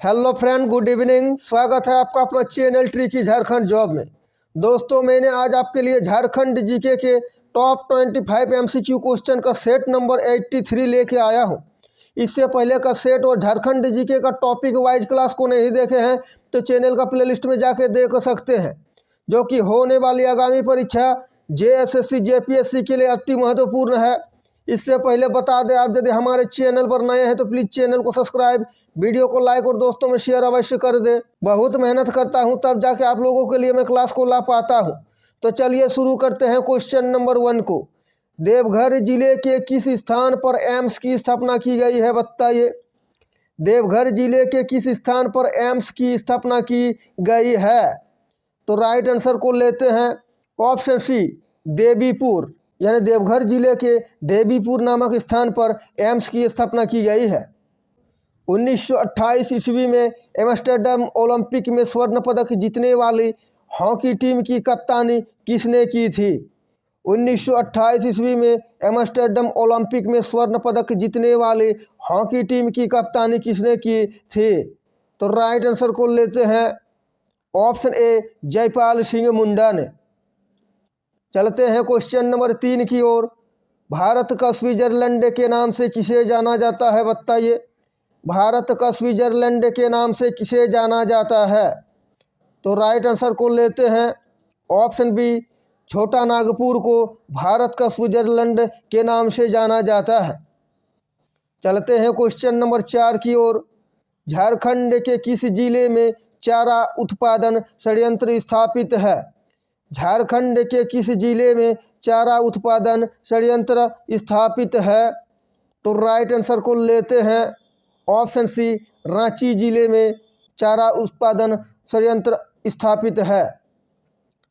Hello friend, good evening. स्वागत है आपका अपना चैनल ट्रिकी झारखंड जॉब में। दोस्तों, मैंने आज आपके लिए झारखंड जीके के टॉप 25 एमसीक्यू क्वेश्चन का सेट नंबर 83 लेके आया हूं। इससे पहले का सेट और झारखंड जीके का टॉपिक वाइज क्लास को नहीं देखे हैं तो चैनल का प्लेलिस्ट में जाके देख सकते हैं, जो कि होने वाली आगामी परीक्षा जेएसएससी जेपीएससी के लिए अति महत्वपूर्ण है। इससे पहले बता दें, आप यदि हमारे चैनल पर नए हैं तो प्लीज़ चैनल को सब्सक्राइब, वीडियो को लाइक और दोस्तों में शेयर अवश्य कर दें। बहुत मेहनत करता हूं तब जाके आप लोगों के लिए मैं क्लास को ला पाता हूं। तो चलिए शुरू करते हैं क्वेश्चन नंबर 1 को। देवघर जिले के किस स्थान पर एम्स की स्थापना की गई है, बताइए। देवघर जिले के किस स्थान पर एम्स की स्थापना की गई है? तो राइट आंसर को लेते हैं ऑप्शन सी, देवीपुर, यानी देवघर जिले के देवीपुर नामक स्थान पर एम्स की स्थापना की गई है। 1928 ईस्वी में एम्स्टर्डम ओलंपिक में स्वर्ण पदक जीतने वाली हॉकी टीम की कप्तानी किसने की थी? 1928 ईस्वी में एम्स्टर्डम ओलंपिक में स्वर्ण पदक जीतने वाली हॉकी टीम की कप्तानी किसने की थी? तो राइट आंसर को लेते हैं ऑप्शन ए, जयपाल सिंह मुंडा ने। चलते हैं क्वेश्चन नंबर 3 की ओर। भारत का स्विट्जरलैंड के नाम से किसे जाना जाता है, बताइए। भारत का स्विट्जरलैंड के नाम से किसे जाना जाता है? तो राइट आंसर को लेते हैं ऑप्शन बी, छोटा नागपुर को भारत का स्विट्जरलैंड के नाम से जाना जाता है। चलते हैं क्वेश्चन नंबर 4 की ओर। झारखंड के किस जिले में चारा उत्पादन संयंत्र स्थापित है? झारखंड के किस जिले में चारा उत्पादन संयंत्र स्थापित है? तो राइट आंसर को लेते हैं ऑप्शन सी, रांची जिले में चारा उत्पादन संयंत्र स्थापित है।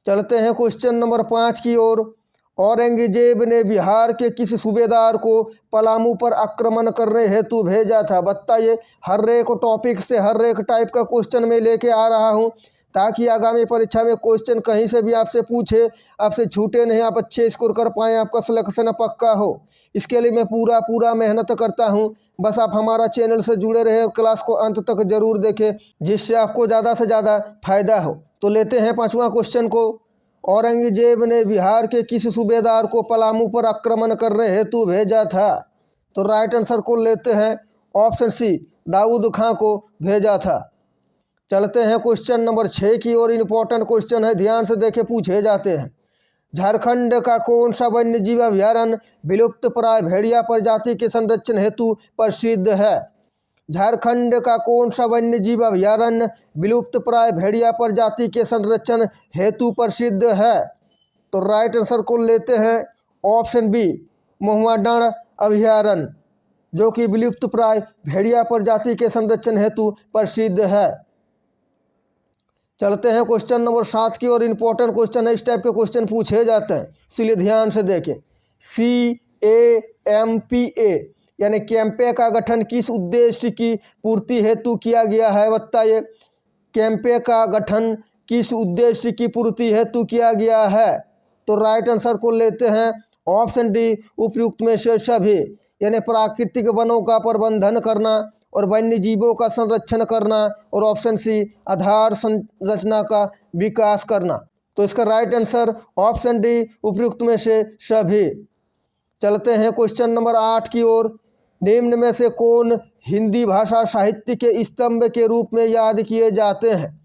चलते हैं क्वेश्चन नंबर 5 की ओर। औरंगजेब ने बिहार के किस सूबेदार को पलामू पर आक्रमण करने हेतु भेजा था, बताइए। हर एक टॉपिक से हर एक टाइप का क्वेश्चन मैं लेके आ रहा हूं ताकि आगामी परीक्षा में क्वेश्चन कहीं से भी आपसे पूछे, आपसे छूटे नहीं, आप अच्छे स्कोर कर पाएँ, आपका सिलेक्शन पक्का हो। इसके लिए मैं पूरा मेहनत करता हूं। बस आप हमारा चैनल से जुड़े रहे और क्लास को अंत तक जरूर देखें, जिससे आपको ज़्यादा से ज़्यादा फायदा हो। तो लेते हैं 5वां क्वेश्चन को। औरंगजेब ने बिहार के किस सूबेदार को पलामू पर आक्रमण करने हेतु भेजा था? तो राइट आंसर को लेते हैं ऑप्शन सी, दाऊद खां को भेजा था। चलते हैं क्वेश्चन नंबर 6 की ओर। इम्पोर्टेंट क्वेश्चन है, ध्यान से देखे पूछे जाते हैं। झारखंड का कौन सा वन्य जीव अभ्यारण्य विलुप्त प्राय भेड़िया प्रजाति के संरक्षण हेतु प्रसिद्ध है? झारखंड का कौन सा वन्य जीव अभ्यारण्य विलुप्त प्राय भेड़िया प्रजाति के संरक्षण हेतु प्रसिद्ध है? तो राइट आंसर को लेते हैं ऑप्शन बी, महुआ डांड अभ्यारण्य, जो कि विलुप्त प्राय भेड़िया प्रजाति के संरक्षण हेतु प्रसिद्ध है। चलते हैं क्वेश्चन नंबर 7 की ओर। इम्पोर्टेंट क्वेश्चन है, इस टाइप के क्वेश्चन पूछे जाते हैं, इसलिए ध्यान से देखें। CAMPA यानी कैंपे का गठन किस उद्देश्य की पूर्ति हेतु किया गया है, बताइए। कैंपे का गठन किस उद्देश्य की पूर्ति हेतु किया गया है? तो राइट आंसर को लेते हैं ऑप्शन डी, उपयुक्त में से सभी, यानी प्राकृतिक वनों का प्रबंधन करना और वन्य जीवों का संरक्षण करना, और ऑप्शन सी, आधार संरचना का विकास करना। तो इसका राइट आंसर ऑप्शन डी, उपयुक्त में से सभी। चलते हैं क्वेश्चन नंबर 8 की ओर। निम्न में से कौन हिंदी भाषा साहित्य के स्तंभ के रूप में याद किए जाते हैं?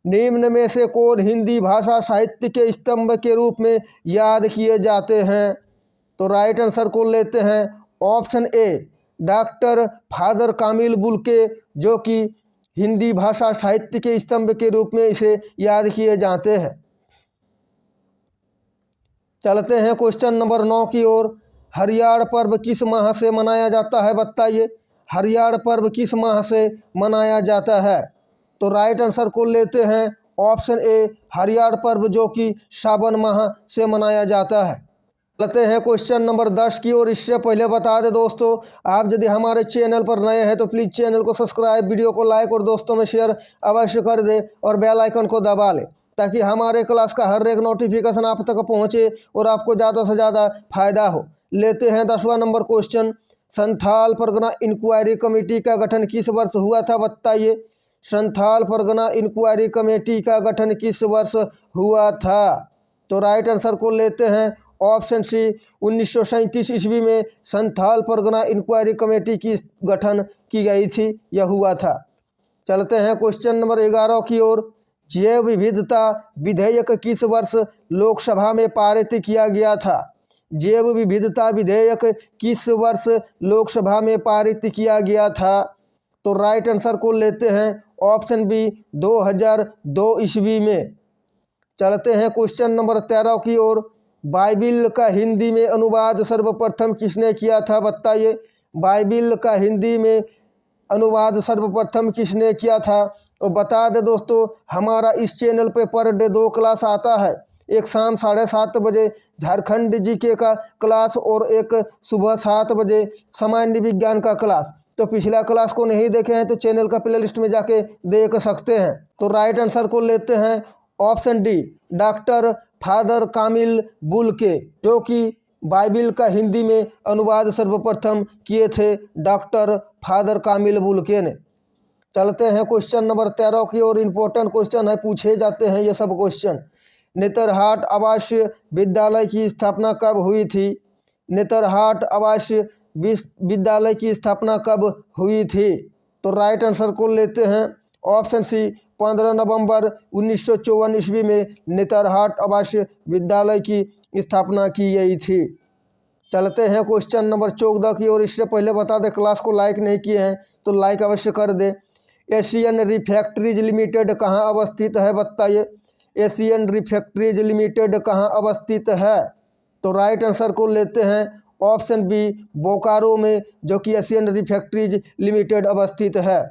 निम्न में से कौन हिंदी भाषा साहित्य के स्तंभ के रूप में याद किए जाते हैं? तो राइट आंसर को लेते हैं option A, doctor father Kamil Bulcke, जो कि हिंदी भाषा साहित्य के स्तंभ के रूप में इसे याद किए जाते हैं। चलते हैं क्वेश्चन नंबर 9 की ओर। हरियाण पर्व किस माह से मनाया जाता है, बताइए। हरियाण पर्व किस माह से मनाया जाता है? तो राइट आंसर को लेते हैं ऑप्शन ए, हरियाण पर्व, जो कि सावन माह से मनाया जाता है। चलते हैं क्वेश्चन नंबर 10 की ओर। इससे पहले बता दें दोस्तों, आप यदि हमारे चैनल पर नए हैं तो प्लीज़ चैनल को सब्सक्राइब, वीडियो को लाइक और दोस्तों में शेयर अवश्य कर दें और बेल आइकन को दबा लें, ताकि हमारे क्लास का हर एक नोटिफिकेशन आप तक पहुंचे और आपको ज़्यादा से ज़्यादा फायदा हो। लेते हैं 10वां number question. Santhal Pargana inquiry committee का गठन किस वर्ष हुआ था, बताइए। संथाल परगना इंक्वायरी कमेटी का गठन किस वर्ष हुआ था? तो राइट आंसर को लेते हैं ऑप्शन सी 1937 ईस्वी में संथाल परगना इंक्वायरी कमेटी की गठन की गई थी, यह हुआ था। चलते हैं क्वेश्चन नंबर 11 की ओर। जैव विविधता विधेयक किस वर्ष लोकसभा में पारित किया गया था? जैव विविधता विधेयक किस वर्ष लोकसभा में पारित किया गया था? तो राइट आंसर को लेते हैं ऑप्शन बी 2002 ईस्वी में। चलते हैं क्वेश्चन नंबर 13 की ओर। बाइबिल का हिंदी में अनुवाद सर्वप्रथम किसने किया था, बताइए। बाइबिल का हिंदी में अनुवाद सर्वप्रथम किसने किया था? तो बता दें दोस्तों, हमारा इस चैनल पे पर डे 2 क्लास आता है। एक शाम 7:30 बजे झारखंड जीके का क्लास और एक सुबह 7 बजे सामान्य विज्ञान का क्लास। तो पिछला क्लास को नहीं देखे हैं तो चैनल का प्लेलिस्ट में जाके देख सकते हैं। तो राइट आंसर को लेते हैं ऑप्शन डी डॉक्टर फादर कामिल बुल्के, जो कि बाइबिल का हिंदी में अनुवाद सर्वप्रथम किए थे डॉक्टर फादर कामिल बुल्के ने। चलते हैं क्वेश्चन नंबर 13 की ओर। इम्पोर्टेंट क्वेश्चन है, पूछे जाते हैं ये सब क्वेश्चन। नेतरहाट आवासीय विद्यालय की स्थापना कब हुई थी? नेतरहाट आवासीय विद्यालय की स्थापना कब हुई थी? तो राइट आंसर को लेते हैं ऑप्शन सी 15 नवंबर 1954 ईस्वी में नेतरहाट आवासीय विद्यालय की स्थापना की गई थी। चलते हैं क्वेश्चन नंबर 14 की ओर। इससे पहले बता दें, क्लास को लाइक नहीं किए हैं तो लाइक अवश्य कर दें। एशियन रिफैक्ट्रीज लिमिटेड कहाँ अवस्थित है, बताइए। एशियन रिफैक्ट्रीज लिमिटेड कहाँ अवस्थित है? तो राइट आंसर को लेते हैं ऑप्शन बी बोकारो में, जो कि एशियन रिफैक्ट्रीज लिमिटेड अवस्थित है।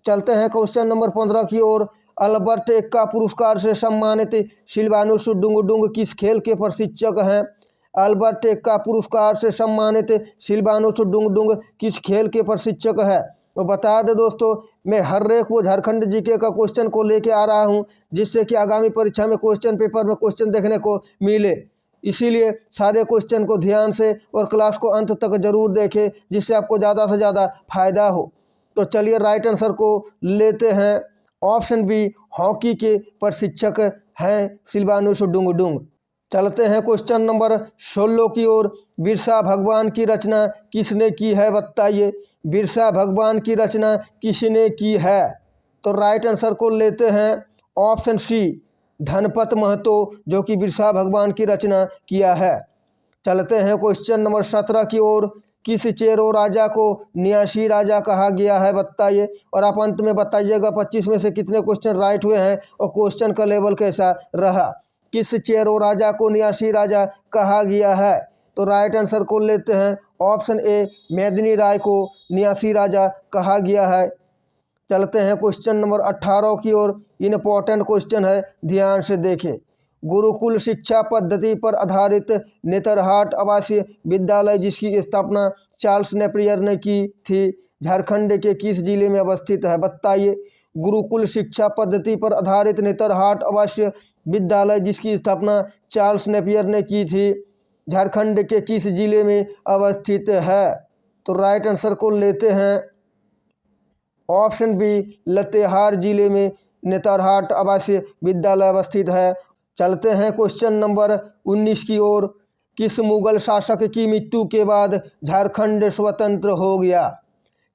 चलते हैं क्वेश्चन नंबर 15 की ओर। अल्बर्ट एक्का पुरस्कार से सम्मानित सिल्वानुस डुंगडुंग किस खेल के प्रशिक्षक हैं? अल्बर्ट एक्का पुरस्कार से सम्मानित सिल्वानुस डुंगडुंग किस खेल के प्रशिक्षक है? तो बता दें दोस्तों, मैं हर एक वो झारखंड जीके का क्वेश्चन को लेके आ रहा हूं, जिससे कि आगामी परीक्षा में क्वेश्चन पेपर में क्वेश्चन देखने को मिले। इसीलिए सारे क्वेश्चन को ध्यान से और क्लास को अंत तक जरूर देखें, जिससे आपको ज़्यादा से ज़्यादा फायदा हो। तो चलिए राइट आंसर को लेते हैं ऑप्शन बी हॉकी के प्रशिक्षक हैं सिल्वानुस डुंगडुंग। चलते हैं क्वेश्चन नंबर 16 की ओर। बिरसा भगवान की रचना किसने की है, बताइए। बिरसा भगवान की रचना किसने की है? तो राइट आंसर को लेते हैं ऑप्शन सी धनपत महतो, जो कि बिरसा भगवान की रचना किया है। चलते हैं क्वेश्चन नंबर 17 की ओर। किस चेरो राजा को न्यासी राजा कहा गया है, बताइए। और आप अंत में बताइएगा 25 में से कितने क्वेश्चन राइट हुए हैं और क्वेश्चन का लेवल कैसा रहा। किस चेरो राजा को न्यासी राजा कहा गया है? तो राइट आंसर को लेते हैं ऑप्शन ए मेदिनी राय को न्यासी राजा कहा गया है। चलते हैं क्वेश्चन नंबर 18 की ओर। इम्पोर्टेंट क्वेश्चन है, ध्यान से देखें। गुरुकुल शिक्षा पद्धति पर आधारित नेतरहाट आवासीय विद्यालय, जिसकी स्थापना चार्ल्स नेपियर ने की थी, झारखंड के किस जिले में अवस्थित है, बताइए। गुरुकुल शिक्षा पद्धति पर आधारित नेतरहाट आवासीय विद्यालय, जिसकी स्थापना चार्ल्स नेपियर ने की थी, झारखंड के किस जिले में अवस्थित है? तो राइट आंसर को लेते हैं ऑप्शन बी लातेहार जिले में नेतरहाट आवासीय विद्यालय अवस्थित है। चलते हैं क्वेश्चन नंबर 19 की ओर। किस मुगल शासक की मृत्यु के बाद झारखंड स्वतंत्र हो गया?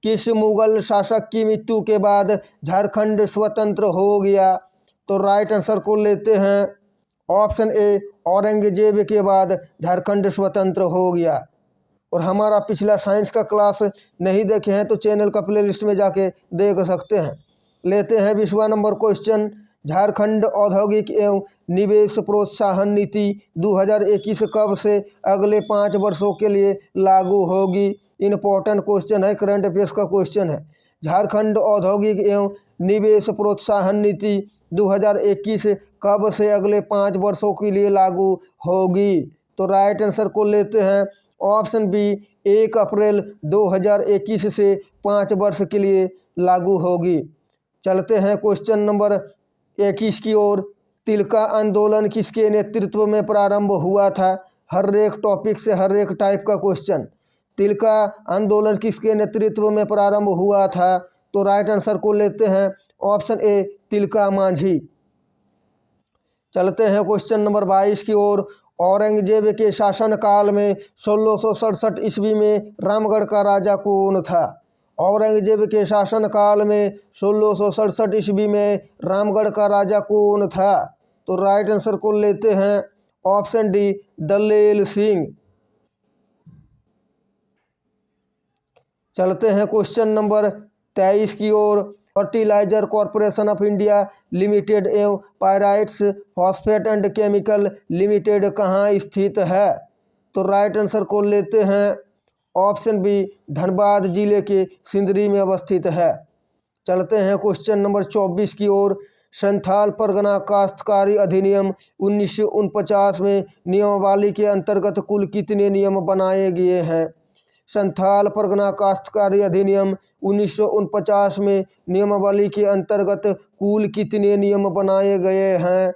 किस मुगल शासक की मृत्यु के बाद झारखंड स्वतंत्र हो गया? तो राइट आंसर को लेते हैं ऑप्शन ए औरंगजेब के बाद झारखंड स्वतंत्र हो गया। और हमारा पिछला साइंस का क्लास नहीं देखे हैं तो चैनल का प्लेलिस्ट में जाके देख सकते हैं। लेते हैं 20वां नंबर क्वेश्चन। झारखंड औद्योगिक एवं निवेश प्रोत्साहन नीति 2021 कब से अगले 5 वर्षों के लिए लागू होगी? इम्पोर्टेंट क्वेश्चन है, करंट अफेयर्स का क्वेश्चन है। झारखंड औद्योगिक एवं निवेश प्रोत्साहन नीति 2021 कब से अगले 5 वर्षों के लिए लागू होगी? तो राइट आंसर को लेते हैं ऑप्शन बी 1 अप्रैल 2021 से 5 वर्ष के लिए लागू होगी। चलते हैं क्वेश्चन नंबर 21 की ओर। तिलका आंदोलन किसके नेतृत्व में प्रारंभ हुआ था? हर एक टॉपिक से हर एक टाइप का क्वेश्चन। तिलका आंदोलन किसके नेतृत्व में प्रारंभ हुआ था? तो राइट आंसर को लेते हैं ऑप्शन ए तिलका मांझी। चलते हैं क्वेश्चन नंबर 22 की ओर। औरंगजेब के शासनकाल में 1667 ईस्वी में रामगढ़ का राजा कौन था? औरंगजेब के शासनकाल में 1667 ईस्वी में रामगढ़ का राजा कौन था? तो राइट आंसर को लेते हैं ऑप्शन डी दलेल सिंह। चलते हैं क्वेश्चन नंबर 23 की ओर। Fertilizer corporation of India limited एवं pyrites phosphate and chemical limited कहाँ स्थित है? तो राइट आंसर को लेते हैं ऑप्शन बी धनबाद जिले के सिंदरी में अवस्थित है। चलते हैं क्वेश्चन नंबर 24 की ओर। संथाल परगना काश्तकारी अधिनियम 1949 में नियमावली के अंतर्गत कुल कितने नियम बनाए गए हैं? संथाल परगना काश्तकारी अधिनियम 1949 में नियमावली के अंतर्गत कुल कितने नियम बनाए गए हैं?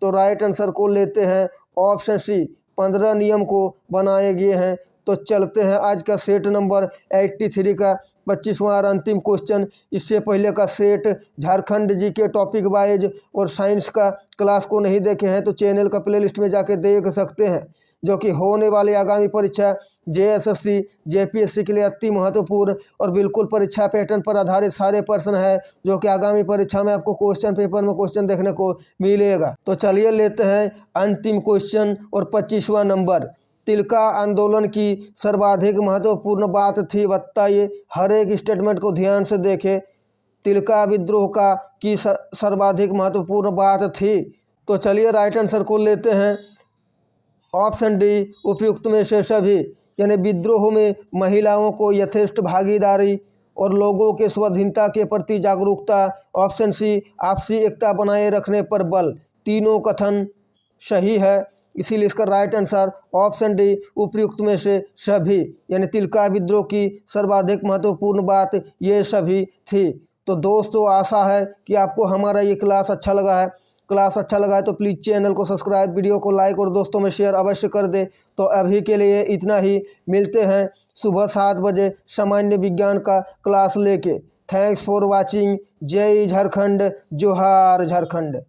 तो राइट आंसर को लेते हैं ऑप्शन सी 15 नियम को बनाए गए हैं। तो चलते हैं आज का सेट नंबर 83 का 25वां और अंतिम क्वेश्चन। इससे पहले का सेट झारखंड जी के टॉपिक वाइज और साइंस का क्लास को नहीं देखे हैं तो चैनल का प्लेलिस्ट में जाके देख सकते हैं, जो कि होने वाली आगामी परीक्षा JSSC JPSC के लिए अति महत्वपूर्ण और बिल्कुल परीक्षा पैटर्न पर आधारित सारे प्रश्न है, जो कि आगामी परीक्षा में आपको क्वेश्चन पेपर में क्वेश्चन देखने को मिलेगा। तो चलिए लेते हैं अंतिम क्वेश्चन और 25वां नंबर। तिलका आंदोलन की सर्वाधिक महत्वपूर्ण बात थी, बताइए। हर एक स्टेटमेंट को ध्यान से देखें। तिलका विद्रोह का की सर्वाधिक महत्वपूर्ण बात थी। तो चलिए राइट आंसर को लेते हैं ऑप्शन डी उपयुक्त में से सभी, यानी विद्रोह में महिलाओं को यथेष्ट भागीदारी और लोगों के स्वाधीनता के प्रति जागरूकता। ऑप्शन सी आपसी एकता बनाए रखने पर बल। तीनों कथन सही है, इसीलिए इसका राइट आंसर ऑप्शन डी उपयुक्त में से सभी, यानी तिलका विद्रोह की सर्वाधिक महत्वपूर्ण बात ये सभी थी। तो दोस्तों आशा है कि आपको हमारा ये क्लास अच्छा लगा है। क्लास अच्छा लगा है तो प्लीज़ चैनल को सब्सक्राइब, वीडियो को लाइक और दोस्तों में शेयर अवश्य कर दे। तो अभी के लिए इतना ही, मिलते हैं सुबह 7 बजे सामान्य विज्ञान का क्लास लेके। Thanks for watching. जय झारखंड, जोहार झारखंड।